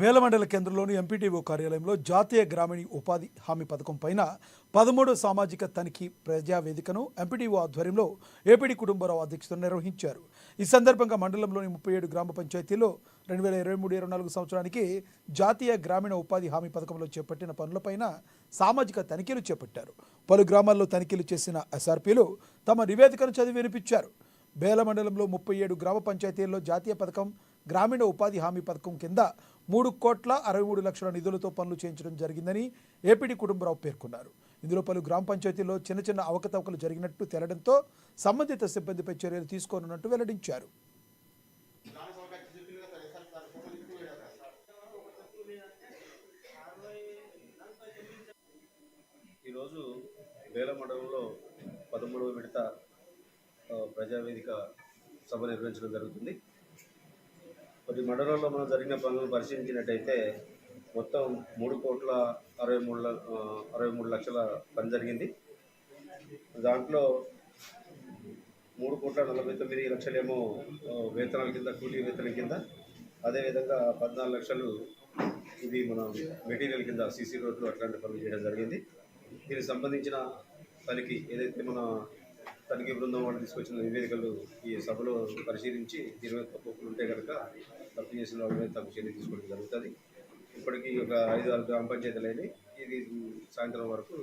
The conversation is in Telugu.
వేలమండల కేంద్రంలోని ఎంపీటీఓ కార్యాలయంలో జాతీయ గ్రామీణ ఉపాధి హామీ పథకం పైన 13వ సామాజిక తనిఖీ ప్రజావేదికను ఎంపీటీఓ ఆధ్వర్యంలో ఏపీడీ కుటుంబరావు అధ్యక్షతన నిర్వహించారు. ఈ సందర్భంగా మండలంలోని 37 గ్రామ పంచాయతీల్లో 2023-24 సంవత్సరానికి జాతీయ గ్రామీణ ఉపాధి హామీ పథకంలో చేపట్టిన పనులపైన సామాజిక తనిఖీలు చేపట్టారు. పలు గ్రామాల్లో తనిఖీలు చేసిన ఎస్ఆర్పీలు తమ నివేదికను చదివి వినిపించారు. బేల మండలంలో 37 గ్రామ పంచాయతీల్లో జాతీయ పథకం గ్రామీణ ఉపాధి హామీ పథకం కింద 3,63,00,000 నిధులతో పనులు చేయించడం జరిగిందని ఏపీడీ కుటుంబరావు పేర్కొన్నారు. ఇందులో పలు గ్రామ పంచాయతీల్లో చిన్న అవకతవకలు జరిగినట్టు తేలడంతో సంబంధిత సిబ్బందిపై చర్యలు తీసుకోనున్నట్టు వెల్లడించారు. ఈరోజు బేల మండలంలో 13వ విడత ప్రజావేదిక సభ నిర్వహించడం జరుగుతుంది. కొన్ని మండలంలో మనం జరిగిన పనులను పరిశీలించినట్టయితే మొత్తం 3,63,00,000 పని జరిగింది. దాంట్లో 3,49,00,000 ఏమో వేతనాల కింద, కూలీ వేతనం కింద, అదేవిధంగా 14 లక్షలు ఇది మన మెటీరియల్ కింద సీసీ రోడ్లు అట్లాంటి పనులు చేయడం జరిగింది. దీనికి సంబంధించిన తనిఖీ ఏదైతే మన తనిఖీ బృందం వాళ్ళు తీసుకొచ్చిన నివేదికలు ఈ సభలో పరిశీలించి దీని మీద తప్పులు ఉంటే కనుక తప్పు చేసిన వాళ్ళ మీద తప్పు చర్య తీసుకోవడం జరుగుతుంది. ఇప్పటికీ ఒక 5-6 గ్రామ పంచాయతీలు అయినాయి. ఇది సాయంత్రం వరకు